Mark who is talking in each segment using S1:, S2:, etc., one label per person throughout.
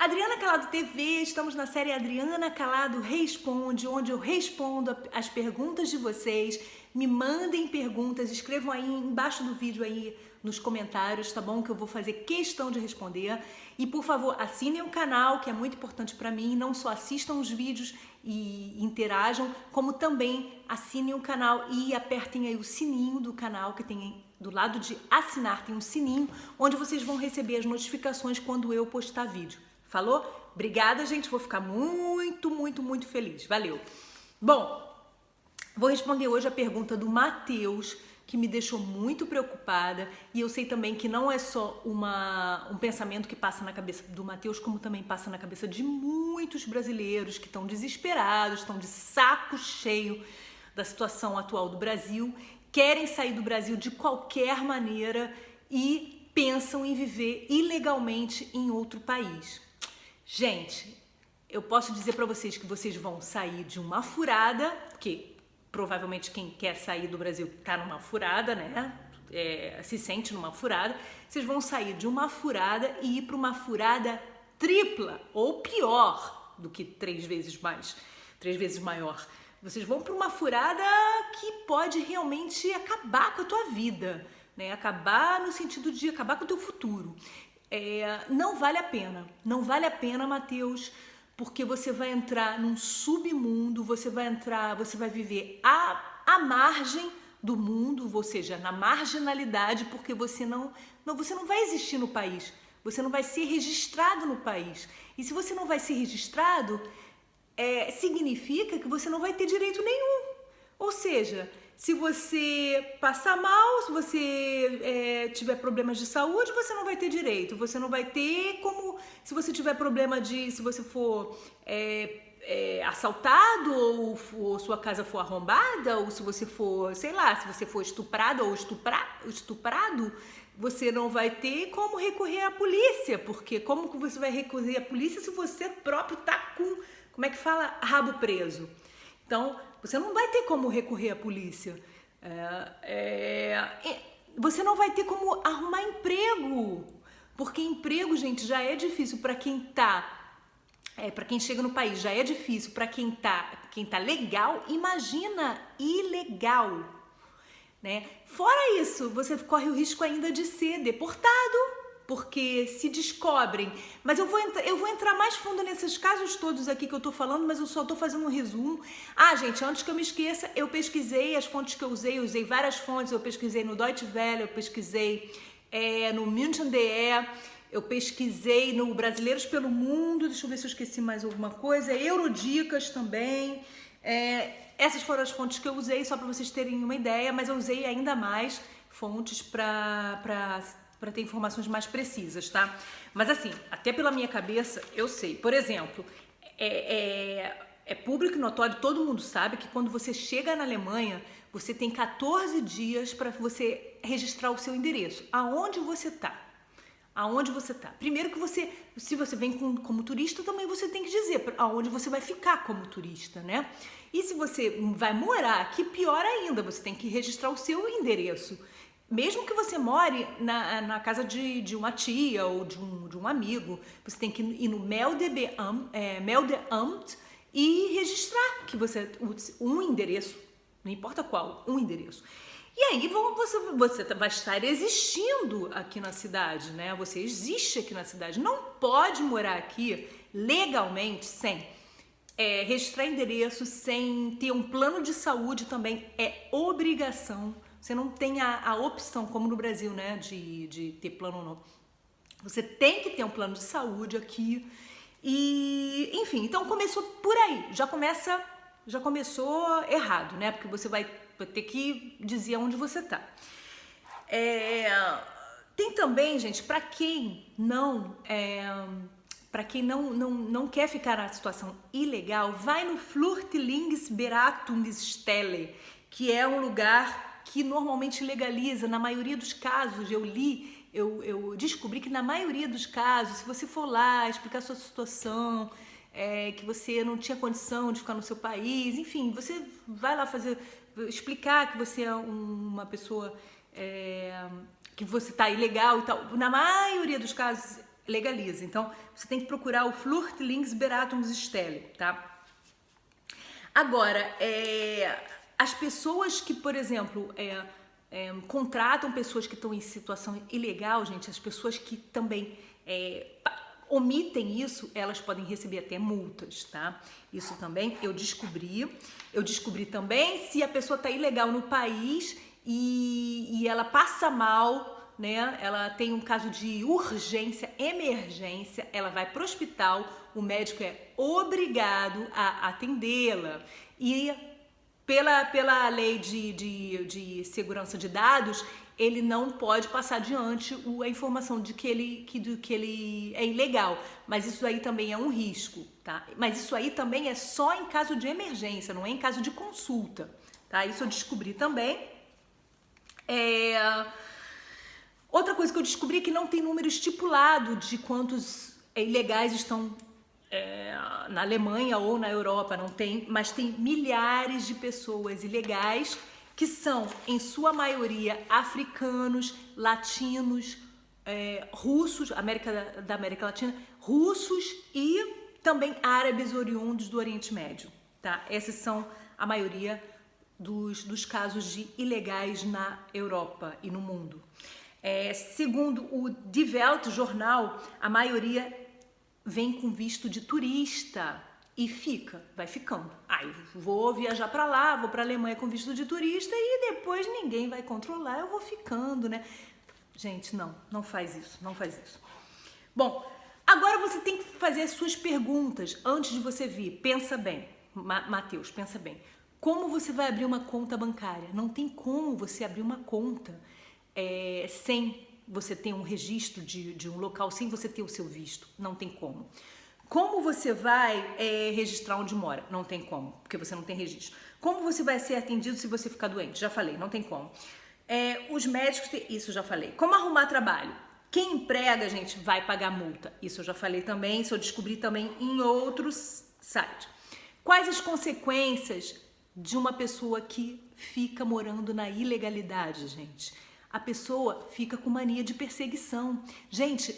S1: Adriana Calado TV, estamos na série Adriana Calado Responde, onde eu respondo as perguntas de vocês. Me mandem perguntas, escrevam aí embaixo do vídeo aí nos comentários, tá bom? Que eu vou fazer questão de responder. E por favor, assinem o canal, que é muito importante para mim. Não só assistam os vídeos e interajam, como também assinem o canal e apertem aí o sininho do canal, que tem do lado de assinar tem um sininho, onde vocês vão receber as notificações quando eu postar vídeo. Falou? Obrigada, gente. Vou ficar muito feliz. Valeu. Bom, vou responder hoje a pergunta do Matheus, que me deixou muito preocupada. E eu sei também que não é só um pensamento que passa na cabeça do Matheus, como também passa na cabeça de muitos brasileiros que estão desesperados, estão de saco cheio da situação atual do Brasil, querem sair do Brasil de qualquer maneira e pensam em viver ilegalmente em outro país. Gente, eu posso dizer para vocês que vocês vão sair de uma furada, porque provavelmente quem quer sair do Brasil tá numa furada, né? Se sente numa furada. Vocês vão sair de uma furada e ir para uma furada tripla ou pior do que 3 vezes maior. Vocês vão para uma furada que pode realmente acabar com a tua vida, né? Acabar no sentido de acabar com o teu futuro. Não vale a pena, Matheus, porque você vai entrar num submundo, você vai viver à margem do mundo, ou seja, na marginalidade, porque você não vai existir no país, você não vai ser registrado no país. E se você não vai ser registrado, significa que você não vai ter direito nenhum. Ou seja, se você passar mal, se você tiver problemas de saúde, você não vai ter direito. Você não vai ter como, se você tiver problema se você for assaltado ou sua casa for arrombada, ou se você for, sei lá, se você for estuprado ou estuprado, você não vai ter como recorrer à polícia, porque como que você vai recorrer à polícia se você próprio tá com, como é que fala, rabo preso? Então, você não vai ter como recorrer à polícia. Você não vai ter como arrumar emprego. Porque emprego, gente, já é difícil para quem para quem chega no país, já é difícil para quem tá legal, imagina ilegal, né? Fora isso, você corre o risco ainda de ser deportado, porque se descobrem, mas eu vou entrar mais fundo nesses casos todos aqui que eu tô falando, mas eu só tô fazendo um resumo. Gente, antes que eu me esqueça, eu pesquisei as fontes que eu usei várias fontes, eu pesquisei no Deutsche Welle, eu pesquisei no München DE, eu pesquisei no Brasileiros pelo Mundo, deixa eu ver se eu esqueci mais alguma coisa, Eurodicas também, essas foram as fontes que eu usei, só para vocês terem uma ideia, mas eu usei ainda mais fontes para ter informações mais precisas, tá? Mas assim, até pela minha cabeça, eu sei. Por exemplo, é público e notório, todo mundo sabe que quando você chega na Alemanha, você tem 14 dias para você registrar o seu endereço. Aonde você tá? Aonde você tá? Primeiro que se você vem como turista, também você tem que dizer aonde você vai ficar como turista, né? E se você vai morar aqui, pior ainda, você tem que registrar o seu endereço. Mesmo que você more na casa de uma tia ou de um amigo, você tem que ir no Meldeamt e registrar que um endereço, não importa qual, um endereço. E aí você vai estar existindo aqui na cidade, né? Você existe aqui na cidade. Não pode morar aqui legalmente sem registrar endereço, sem ter um plano de saúde também. É obrigação. Você não tem a opção, como no Brasil, né, de ter plano ou não. Você tem que ter um plano de saúde aqui. E, enfim, então começou por aí. Já começou errado, né? Porque você vai ter que dizer onde você tá. Tem também, gente, para quem não quer ficar na situação ilegal, vai no Flüchtlingsberatungsstelle, que é um lugar que normalmente legaliza. Na maioria dos casos, eu descobri que na maioria dos casos, se você for lá explicar a sua situação, que você não tinha condição de ficar no seu país, enfim, você vai lá explicar que você é uma pessoa que você tá ilegal e tal. Na maioria dos casos, legaliza. Então, você tem que procurar o Flüchtlingsberatungsstelle, tá? Agora, as pessoas que, por exemplo, contratam pessoas que estão em situação ilegal, gente, as pessoas que também omitem isso, elas podem receber até multas, tá? Isso também eu descobri. Eu descobri também se a pessoa está ilegal no país e ela passa mal, né? Ela tem um caso de urgência, emergência, ela vai para o hospital, o médico é obrigado a atendê-la e pela lei de segurança de dados, ele não pode passar adiante a informação de que ele é ilegal, mas isso aí também é um risco, tá? Mas isso aí também é só em caso de emergência, não é em caso de consulta, tá? Isso eu descobri também. Outra coisa que eu descobri é que não tem número estipulado de quantos ilegais estão na Alemanha ou na Europa, não tem, mas tem milhares de pessoas ilegais que são, em sua maioria, africanos, latinos, russos, da América Latina, russos e também árabes oriundos do Oriente Médio, tá? Esses são a maioria dos casos de ilegais na Europa e no mundo. Segundo o Die Welt jornal, a maioria vem com visto de turista e vai ficando. Eu vou viajar para lá, vou para a Alemanha com visto de turista e depois ninguém vai controlar, eu vou ficando, né? Gente, não faz isso, não faz isso. Bom, agora você tem que fazer as suas perguntas antes de você vir. Pensa bem, Matheus, pensa bem. Como você vai abrir uma conta bancária? Não tem como você abrir uma conta sem você ter um registro de um local, sem você ter o seu visto. Não tem como. Como você vai registrar onde mora? Não tem como, porque você não tem registro. Como você vai ser atendido se você ficar doente? Já falei, não tem como. Os médicos, isso já falei. Como arrumar trabalho? Quem emprega, gente, vai pagar multa. Isso eu já falei também, isso eu descobri também em outros sites. Quais as consequências de uma pessoa que fica morando na ilegalidade, gente? A pessoa fica com mania de perseguição. Gente,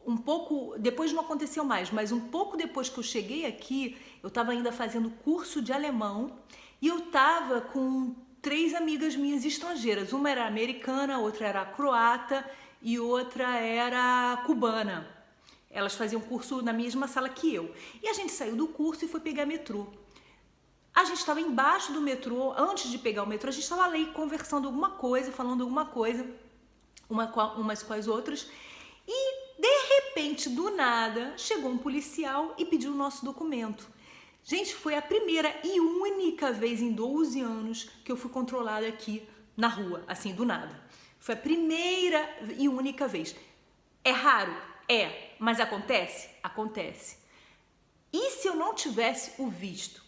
S1: um pouco, depois não aconteceu mais, mas um pouco depois que eu cheguei aqui, eu estava ainda fazendo curso de alemão e eu estava com 3 amigas minhas estrangeiras. Uma era americana, outra era croata e outra era cubana. Elas faziam curso na mesma sala que eu. E a gente saiu do curso e foi pegar metrô. A gente estava embaixo do metrô, antes de pegar o metrô, a gente estava ali conversando alguma coisa, falando alguma coisa, umas com as outras, e de repente, do nada, chegou um policial e pediu o nosso documento. Gente, foi a primeira e única vez em 12 anos que eu fui controlada aqui na rua, assim, do nada. Foi a primeira e única vez. É raro? Mas acontece? Acontece. E se eu não tivesse o visto?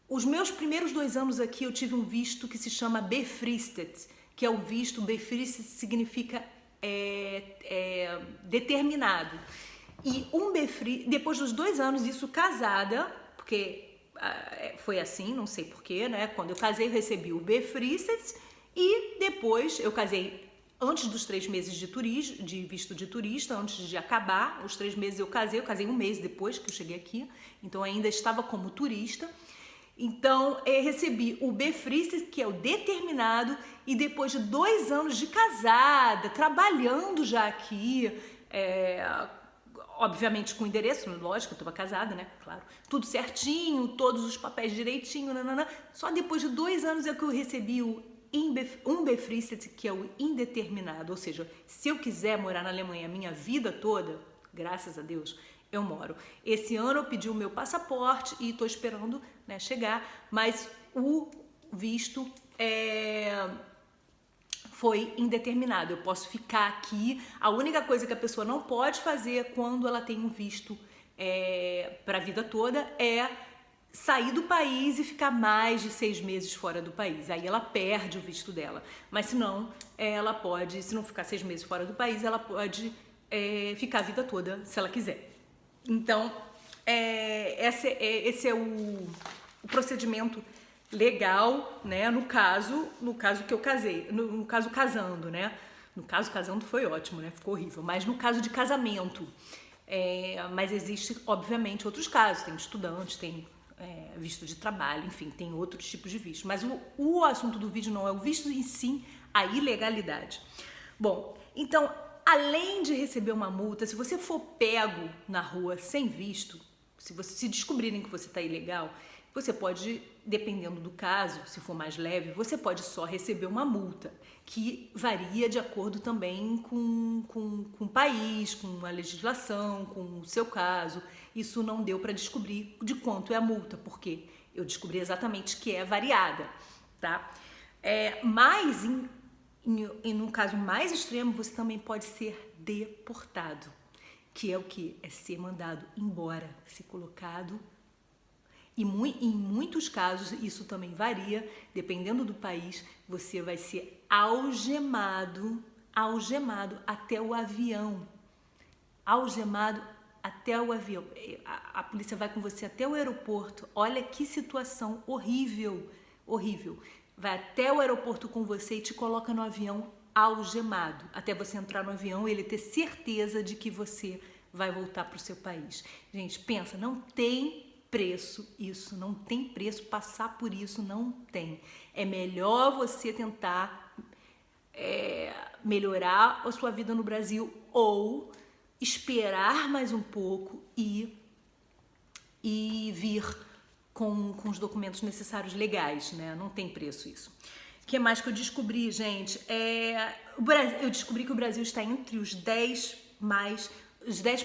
S1: Os meus primeiros 2 anos aqui eu tive um visto que se chama Befristet, que é o visto, Befristet significa determinado. E depois dos 2 anos, isso casada, porque foi assim, não sei porquê, né? Quando eu casei eu recebi o Befristet e depois eu casei antes dos 3 meses de visto de turista, antes de acabar os 3 meses eu casei 1 mês depois que eu cheguei aqui, então ainda estava como turista. Então, eu recebi o Befristet, que é o determinado, e depois de 2 anos de casada, trabalhando já aqui, obviamente com endereço, lógico, eu estava casada, né? Claro. Tudo certinho, todos os papéis direitinho, nanana. Só depois de 2 anos é que eu recebi um Befristet, que é o indeterminado, ou seja, se eu quiser morar na Alemanha a minha vida toda, graças a Deus, eu moro. Esse ano eu pedi o meu passaporte e estou esperando, né, chegar, mas o visto foi indeterminado. Eu posso ficar aqui. A única coisa que a pessoa não pode fazer quando ela tem um visto para a vida toda é sair do país e ficar mais de 6 meses fora do país. Aí ela perde o visto dela. Mas se não, ela pode, se não ficar 6 meses fora do país, ela pode ficar a vida toda, se ela quiser. Então, esse é o procedimento legal, né? No caso que eu casei, no caso casando, né? No caso, casando foi ótimo, né? Ficou horrível. Mas no caso de casamento, mas existe, obviamente, outros casos. Tem estudantes, tem visto de trabalho, enfim, tem outros tipos de visto. Mas o assunto do vídeo não é o visto, e sim a ilegalidade. Bom, então, além de receber uma multa, se você for pego na rua sem visto, se descobrirem que você está ilegal, você pode, dependendo do caso, se for mais leve, você pode só receber uma multa, que varia de acordo também com o país, com a legislação, com o seu caso. Isso não deu para descobrir de quanto é a multa, porque eu descobri exatamente que é variada, tá? Mas, em um caso mais extremo, você também pode ser deportado, que é o que? É ser mandado embora, ser colocado. E em muitos casos, isso também varia, dependendo do país, você vai ser algemado até o avião. Algemado até o avião. A polícia vai com você até o aeroporto. Olha que situação horrível, horrível. Vai até o aeroporto com você e te coloca no avião algemado, até você entrar no avião e ele ter certeza de que você vai voltar para o seu país. Gente, pensa, não tem preço isso, não tem preço, passar por isso não tem. É melhor você tentar melhorar a sua vida no Brasil ou esperar mais um pouco e vir com os documentos necessários legais, né? Não tem preço isso. O que mais que eu descobri, gente? Eu descobri que o Brasil está entre os 10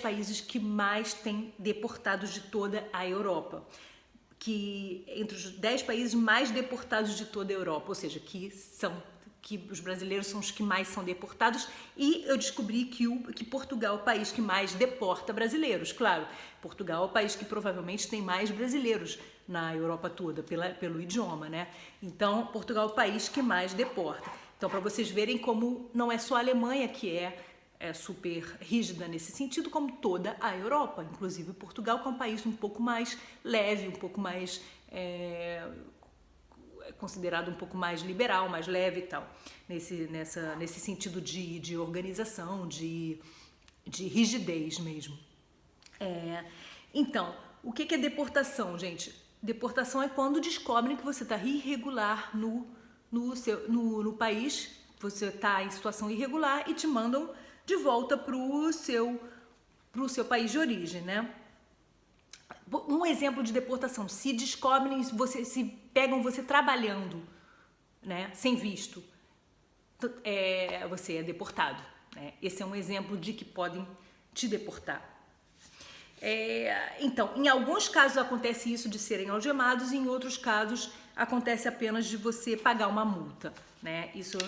S1: países que mais têm deportados de toda a Europa. Entre os 10 países mais deportados de toda a Europa, ou seja, que os brasileiros são os que mais são deportados, e eu descobri que Portugal é o país que mais deporta brasileiros. Claro, Portugal é o país que provavelmente tem mais brasileiros na Europa toda, pelo idioma, né? Então, Portugal é o país que mais deporta. Então, para vocês verem como não é só a Alemanha que é super rígida nesse sentido, como toda a Europa, inclusive Portugal, que é um país um pouco mais leve, um pouco mais considerado um pouco mais liberal, mais leve e tal, nesse sentido de organização, de rigidez mesmo. Então, o que é deportação, gente? Deportação é quando descobrem que você está irregular no país, você está em situação irregular e te mandam de volta para o seu país de origem, né? Um exemplo de deportação: se descobrem, se pegam você trabalhando, né, sem visto, você é deportado, né? Esse é um exemplo de que podem te deportar. Então, em alguns casos acontece isso de serem algemados, e em outros casos acontece apenas de você pagar uma multa, né? Isso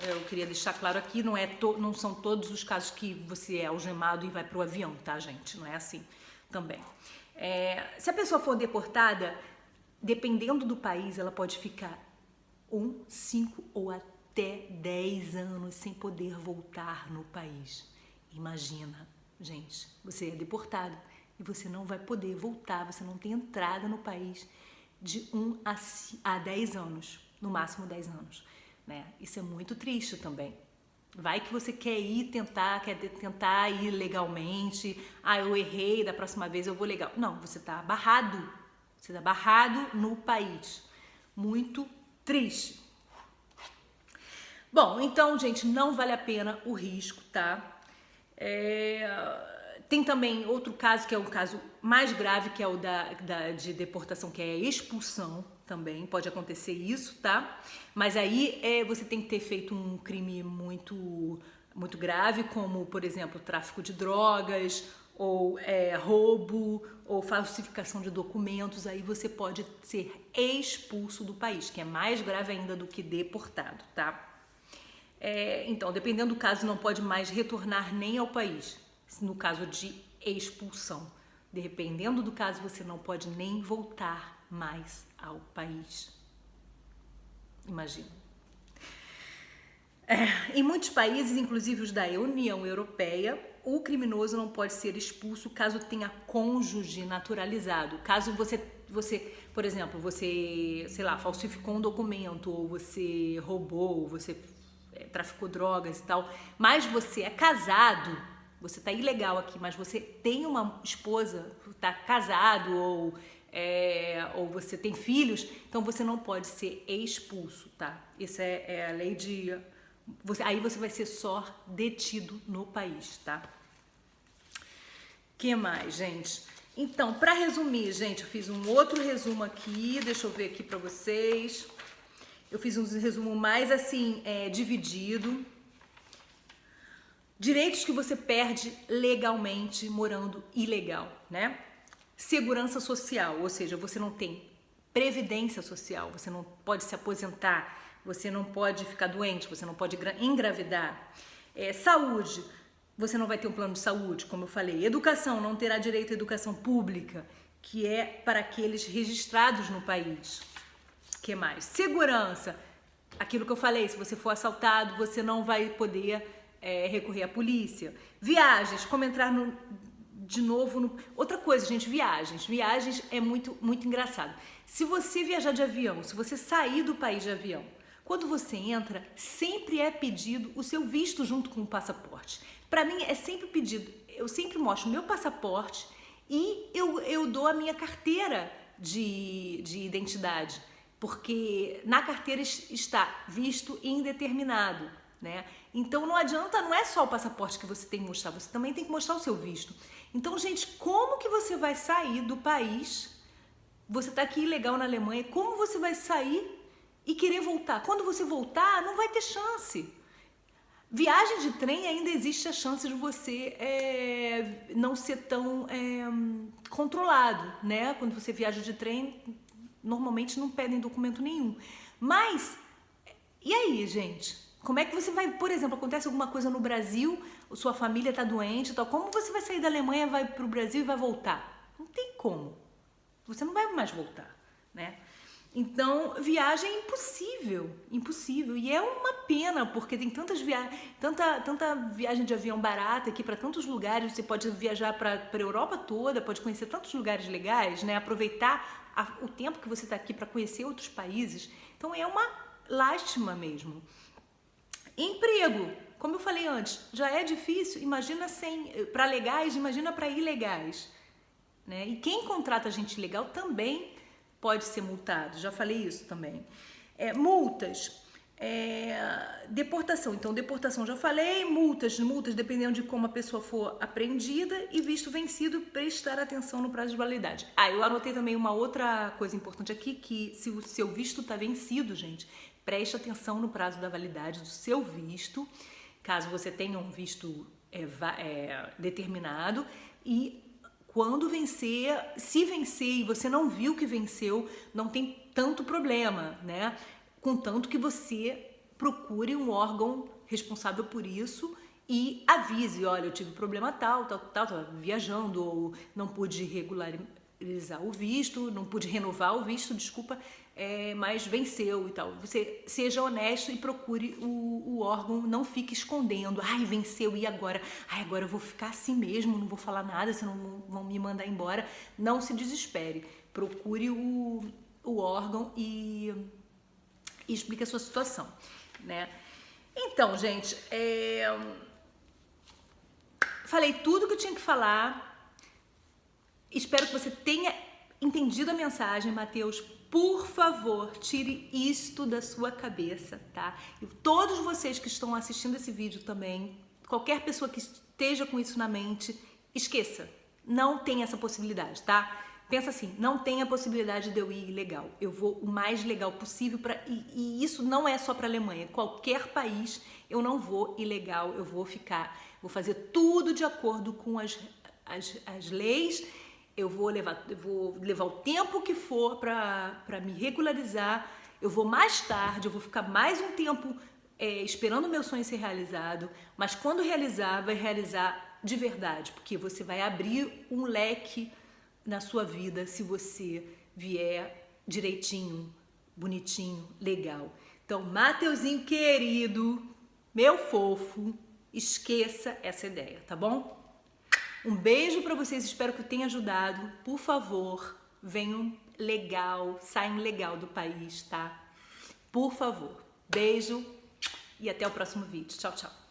S1: eu queria deixar claro aqui, não são todos os casos que você é algemado e vai para o avião, tá, gente? Não é assim também. Se a pessoa for deportada, dependendo do país, ela pode ficar 5 ou até 10 anos sem poder voltar no país. Imagina, gente, você é deportado e você não vai poder voltar, você não tem entrada no país de 1 a 10 anos, no máximo 10 anos, né? Isso é muito triste também. Vai que você quer tentar ir legalmente. Eu errei, da próxima vez eu vou legal. Não, você está barrado. Você está barrado no país. Muito triste. Bom, então, gente, não vale a pena o risco, tá? Tem também outro caso, que é um caso mais grave, que é o de deportação, que é a expulsão. Também pode acontecer isso, tá? Mas aí você tem que ter feito um crime muito, muito grave, como, por exemplo, tráfico de drogas, ou roubo, ou falsificação de documentos. Aí você pode ser expulso do país, que é mais grave ainda do que deportado, tá? Então, dependendo do caso, não pode mais retornar nem ao país, no caso de expulsão. Dependendo do caso, você não pode nem voltar mais ao país. Imagina. Em muitos países, inclusive os da União Europeia, o criminoso não pode ser expulso caso tenha cônjuge naturalizado. Caso você, por exemplo, você, sei lá, falsificou um documento, ou você roubou, ou você traficou drogas e tal, mas você é casado, você tá ilegal aqui, mas você tem uma esposa, tá casado ou você tem filhos, então você não pode ser expulso, tá? Essa é a lei de... aí você vai ser só detido no país, tá? Que mais, gente? Então, para resumir, gente, eu fiz um outro resumo aqui, deixa eu ver aqui para vocês. Eu fiz um resumo mais assim, dividido. Direitos que você perde legalmente morando ilegal, né? Segurança social, ou seja, você não tem previdência social, você não pode se aposentar, você não pode ficar doente, você não pode engravidar. Saúde, você não vai ter um plano de saúde, como eu falei. Educação, não terá direito à educação pública, que é para aqueles registrados no país. O que mais? Segurança, aquilo que eu falei, se você for assaltado, você não vai poder recorrer à polícia. Viagens, como entrar de novo no... Outra coisa, gente, viagens é muito, muito engraçado. Se você viajar de avião, se você sair do país de avião, quando você entra, sempre é pedido o seu visto junto com o passaporte. Para mim é sempre pedido, eu sempre mostro o meu passaporte e eu dou a minha carteira de identidade, porque na carteira está visto indeterminado, né? Então não adianta, não é só o passaporte que você tem que mostrar, você também tem que mostrar o seu visto. Então, gente, como que você vai sair do país? Você está aqui ilegal na Alemanha, como você vai sair e querer voltar? Quando você voltar, não vai ter chance. Viagem de trem ainda existe a chance de você não ser tão controlado, né? Quando você viaja de trem, normalmente não pedem documento nenhum. Mas, e aí, gente? Como é que você vai, por exemplo, acontece alguma coisa no Brasil, sua família está doente e tal, como você vai sair da Alemanha, vai para o Brasil e vai voltar? Não tem como. Você não vai mais voltar, né? Então, viagem é impossível. E é uma pena, porque tem tanta viagem de avião barata aqui para tantos lugares. Você pode viajar para a Europa toda, pode conhecer tantos lugares legais, né? Aproveitar o tempo que você está aqui para conhecer outros países. Então, é uma lástima mesmo. Emprego, como eu falei antes, já é difícil, imagina para legais, imagina para ilegais, né? E quem contrata gente ilegal também pode ser multado, já falei isso também. Multas, deportação, então deportação já falei, multas dependendo de como a pessoa for apreendida e visto vencido, prestar atenção no prazo de validade. Eu anotei também uma outra coisa importante aqui, que se o seu visto está vencido, gente, preste atenção no prazo da validade do seu visto, caso você tenha um visto determinado, e quando vencer, se vencer e você não viu que venceu, não tem tanto problema, né? Contanto que você procure um órgão responsável por isso e avise, olha, eu tive problema tal, tava viajando, ou não pude regularizar o visto, não pude renovar o visto, desculpa, mas venceu e tal. Você seja honesto e procure o órgão, não fique escondendo. Venceu, e agora? Agora eu vou ficar assim mesmo, não vou falar nada, senão vão me mandar embora. Não se desespere. Procure o órgão e explique a sua situação, né? Então, gente, falei tudo que eu tinha que falar. Espero que você tenha entendido a mensagem, Mateus. Por favor, tire isto da sua cabeça, tá? E todos vocês que estão assistindo esse vídeo também, qualquer pessoa que esteja com isso na mente, esqueça. Não tem essa possibilidade, tá? Pensa assim, não tem a possibilidade de eu ir ilegal. Eu vou o mais legal possível e isso não é só para a Alemanha. Qualquer país eu não vou ilegal, eu vou fazer tudo de acordo com as leis. Eu vou levar o tempo que for para me regularizar. Eu vou mais tarde, eu vou ficar mais um tempo esperando o meu sonho ser realizado. Mas quando realizar, vai realizar de verdade, porque você vai abrir um leque na sua vida se você vier direitinho, bonitinho, legal. Então, Mateuzinho querido, meu fofo, esqueça essa ideia, tá bom? Um beijo para vocês, espero que eu tenha ajudado. Por favor, venham legal, saiam legal do país, tá? Por favor. Beijo e até o próximo vídeo. Tchau, tchau!